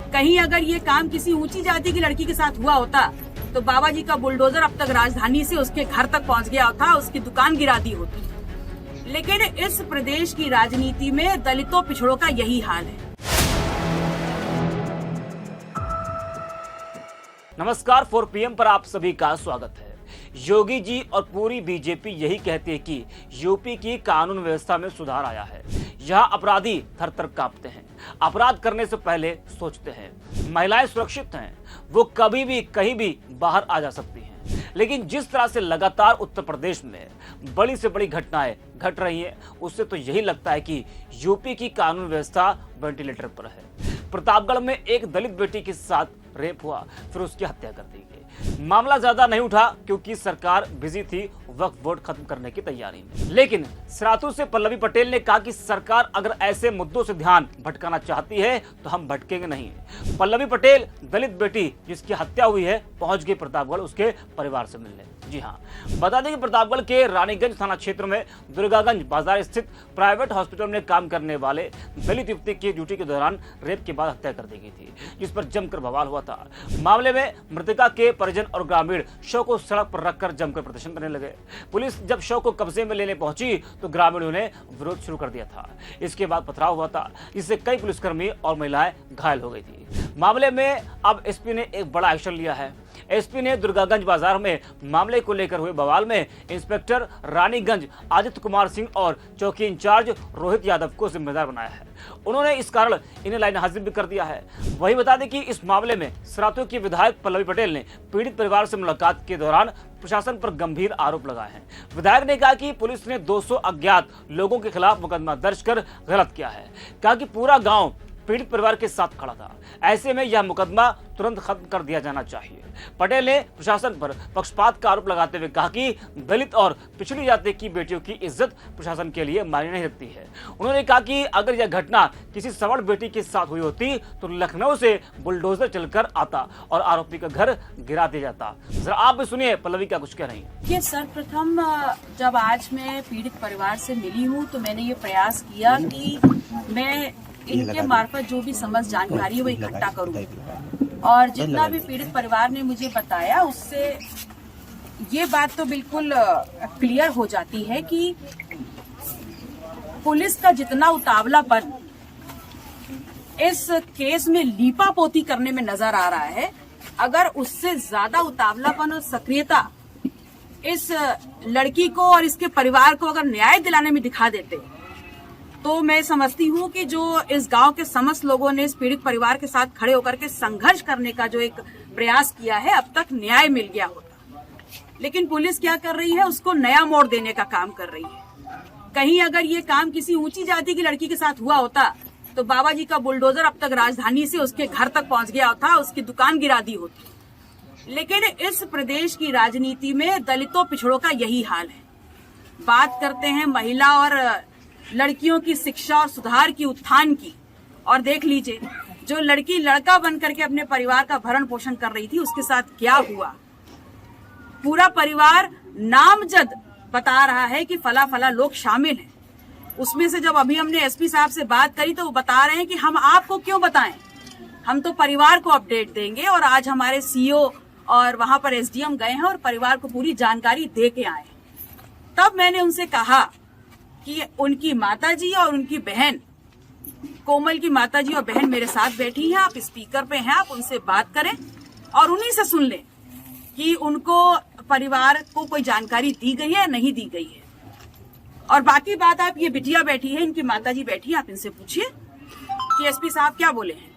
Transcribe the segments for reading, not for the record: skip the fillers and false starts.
कहीं अगर ये काम किसी ऊंची जाति की लड़की के साथ हुआ होता तो बाबा जी का बुलडोजर अब तक राजधानी से उसके घर तक पहुंच गया था, उसकी दुकान गिरा दी होती। लेकिन इस प्रदेश की राजनीति में दलितों पिछड़ों का यही हाल है। नमस्कार, 4 PM पर आप सभी का स्वागत है। योगी जी और पूरी बीजेपी यही कहती है कि यूपी की कानून व्यवस्था में सुधार आया है। यहाँ अपराधी थर थर कांपते हैं, अपराध करने से पहले सोचते हैं, महिलाएं सुरक्षित हैं, वो कभी भी कहीं भी बाहर आ जा सकती हैं। लेकिन जिस तरह से लगातार उत्तर प्रदेश में बड़ी से बड़ी घटनाएं घट रही हैं, उससे तो यही लगता है कि यूपी की कानून व्यवस्था वेंटिलेटर पर है। प्रतापगढ़ में एक दलित बेटी के साथ रेप हुआ, फिर उसकी हत्या कर दी गई। मामला ज्यादा नहीं उठा क्योंकि सरकार बिजी थी वक्फ बोर्ड खत्म करने की तैयारी में। लेकिन सरातू से पल्लवी पटेल ने कहा कि सरकार अगर ऐसे मुद्दों से ध्यान भटकाना चाहती है तो हम भटकेंगे नहीं। पल्लवी पटेल दलित बेटी जिसकी हत्या हुई है पहुंच गई प्रतापगढ़ उसके परिवार से मिलने। जी हाँ, बता दें कि प्रतापगढ़ के रानीगंज थाना क्षेत्र में दुर्गागंज बाजार स्थित प्राइवेट हॉस्पिटल में काम करने वाले दलित युवती की ड्यूटी के दौरान रेप के बाद हत्या कर दी गई थी, जिस पर जमकर बवाल हुआ था। मामले में मृतका के परिजन और ग्रामीण शव को सड़क पर रखकर जमकर प्रदर्शन करने लगे। पुलिस जब शव को कब्जे में लेने पहुंची तो ग्रामीणों ने विरोध शुरू कर दिया था। इसके बाद पथराव हुआ था, जिससे कई पुलिसकर्मी और महिलाएं घायल हो गई थी। मामले में अब एसपी ने एक बड़ा एक्शन लिया है। एसपी ने दुर्गागंज बाजार में मामले को लेकर हुए बवाल में इंस्पेक्टर रानीगंज आदित्य कुमार सिंह और चौकी इंचार्ज रोहित यादव को जिम्मेदार बनाया है। उन्होंने इस कारण इन्हें लाइन हाजिर भी कर दिया है। वही बता दें कि इस मामले में सरातू की विधायक पल्लवी पटेल ने पीड़ित परिवार से मुलाकात के दौरान प्रशासन पर गंभीर आरोप लगाए हैं। विधायक ने कहा कि पुलिस ने 200 अज्ञात लोगों के खिलाफ मुकदमा दर्ज कर गलत किया है। कहा कि पूरा गांव पीड़ित परिवार के साथ खड़ा था, ऐसे में यह मुकदमा तुरंत खत्म कर दिया जाना चाहिए। पटेल ने प्रशासन पर पक्षपात का आरोप लगाते हुए कहा कि दलित और पिछड़ी जाति की बेटियों की इज्जत प्रशासन के लिए मायने नहीं रखती है। उन्होंने कहा कि अगर यह घटना किसी सवर्ण बेटी के साथ हुई होती तो लखनऊ से बुलडोजर चलकर आता और आरोपी का घर गिरा दिया जाता। जरा आप भी सुनिए पल्लवी क्या कुछ कह रही है। ये सर्वप्रथम जब आज मैं पीड़ित परिवार से मिली हूँ तो मैंने ये प्रयास किया कि मैं इनके मार्फत जो भी समझ जानकारी है वो इकट्ठा करूँ, और जितना भी पीड़ित परिवार ने मुझे बताया उससे ये बात तो बिल्कुल क्लियर हो जाती है कि पुलिस का जितना उतावलापन इस केस में लीपापोती करने में नजर आ रहा है, अगर उससे ज्यादा उतावलापन और सक्रियता इस लड़की को और इसके परिवार को अगर न्याय दिलाने में दिखा देते तो मैं समझती हूँ कि जो इस गांव के समस्त लोगों ने इस पीड़ित परिवार के साथ खड़े होकर के संघर्ष करने का जो एक प्रयास किया है अब तक न्याय मिल गया होता। लेकिन पुलिस क्या कर रही है, उसको नया मोड़ देने का काम कर रही है। कहीं अगर ये काम किसी ऊंची जाति की लड़की के साथ हुआ होता तो बाबा जी का बुलडोजर अब तक राजधानी से उसके घर तक पहुंच गया था, उसकी दुकान गिरा दी होती। लेकिन इस प्रदेश की राजनीति में दलितों पिछड़ों का यही हाल है। बात करते हैं महिला और लड़कियों की शिक्षा और सुधार की, उत्थान की, और देख लीजिए जो लड़की लड़का बन करके अपने परिवार का भरण पोषण कर रही थी उसके साथ क्या हुआ। पूरा परिवार नामजद बता रहा है कि फला फला लोग शामिल हैं। उसमें से जब अभी हमने एसपी साहब से बात करी तो वो बता रहे हैं कि हम आपको क्यों बताएं, हम तो परिवार को अपडेट देंगे। और आज हमारे सीओ और वहां पर एसडीएम गए हैं और परिवार को पूरी जानकारी दे के आए। तब मैंने उनसे कहा कि उनकी माताजी और उनकी बहन, कोमल की माताजी और बहन मेरे साथ बैठी हैं, आप स्पीकर पे हैं, आप उनसे बात करें और उन्हीं से सुन लें कि उनको परिवार को कोई जानकारी दी गई है या नहीं दी गई है। और बाकी बात आप, ये बिटिया बैठी है, इनकी माताजी बैठी है, आप इनसे पूछिए कि एसपी साहब क्या बोले हैं।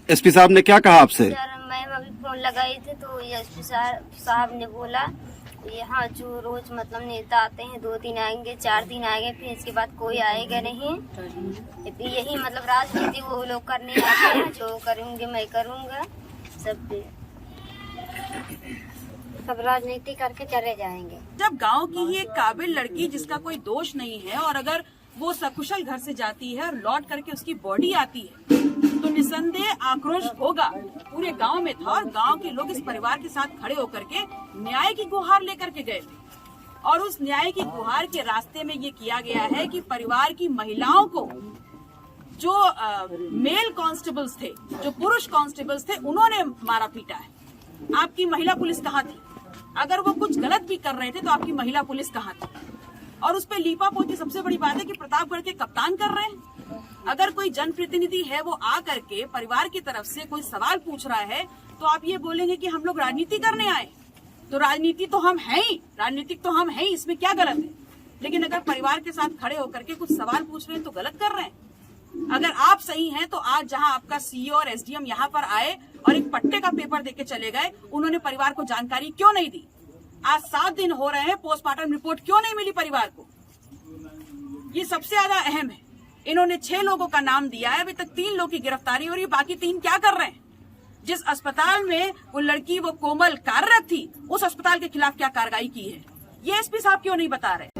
एसपी साहब ने क्या कहा आपसे? मैं अभी फोन लगाई थी तो एसपी साहब ने बोला यहाँ जो रोज मतलब नेता आते हैं 2 दिन आएंगे, 4 दिन आएंगे, फिर इसके बाद कोई आएगा नहीं। यही मतलब राजनीति वो लोग करने आते हैं, जो करूँगे मैं करूँगा, सब राजनीति करके चले जाएंगे। जब गांव की ही एक काबिल लड़की जिसका कोई दोष नहीं है और अगर वो सकुशल घर से जाती है और लौट करके उसकी बॉडी आती है तो निसंदेह आक्रोश होगा, पूरे गांव में था। और गांव के लोग इस परिवार के साथ खड़े होकर के न्याय की गुहार लेकर के गए थे। और उस न्याय की गुहार के रास्ते में ये किया गया है कि परिवार की महिलाओं को जो मेल कांस्टेबल्स थे, जो पुरुष कांस्टेबल्स थे, उन्होंने मारा पीटा है। आपकी महिला पुलिस कहाँ थी? अगर वो कुछ गलत भी कर रहे थे तो आपकी महिला पुलिस कहाँ थी? और उस पे लीपा पोती, सबसे बड़ी बात है कि प्रतापगढ़ के कप्तान कर रहे हैं। अगर कोई जनप्रतिनिधि है वो आ करके परिवार की तरफ से कोई सवाल पूछ रहा है तो आप ये बोलेंगे कि हम लोग राजनीति करने आए। तो राजनीति तो हम हैं ही, राजनीतिक तो हम हैं ही, इसमें क्या गलत है? लेकिन अगर परिवार के साथ खड़े होकर के कुछ सवाल पूछ रहे हैं तो गलत कर रहे हैं। अगर आप सही हैं तो आज जहां आपका सीईओ और एसडीएम यहां पर आए और एक पट्टे का पेपर देके चले गए, उन्होंने परिवार को जानकारी क्यों नहीं दी? आज 7 दिन हो रहे हैं, पोस्टमार्टम रिपोर्ट क्यों नहीं मिली परिवार को? ये सबसे ज्यादा अहम है। इन्होंने 6 लोगों का नाम दिया है, अभी तक 3 लोगों की गिरफ्तारी हो रही है, बाकी 3 क्या कर रहे हैं? जिस अस्पताल में वो लड़की, वो कोमल कार्यरत थी, उस अस्पताल के खिलाफ क्या कार्रवाई की है, ये एसपी साहब क्यों नहीं बता रहे?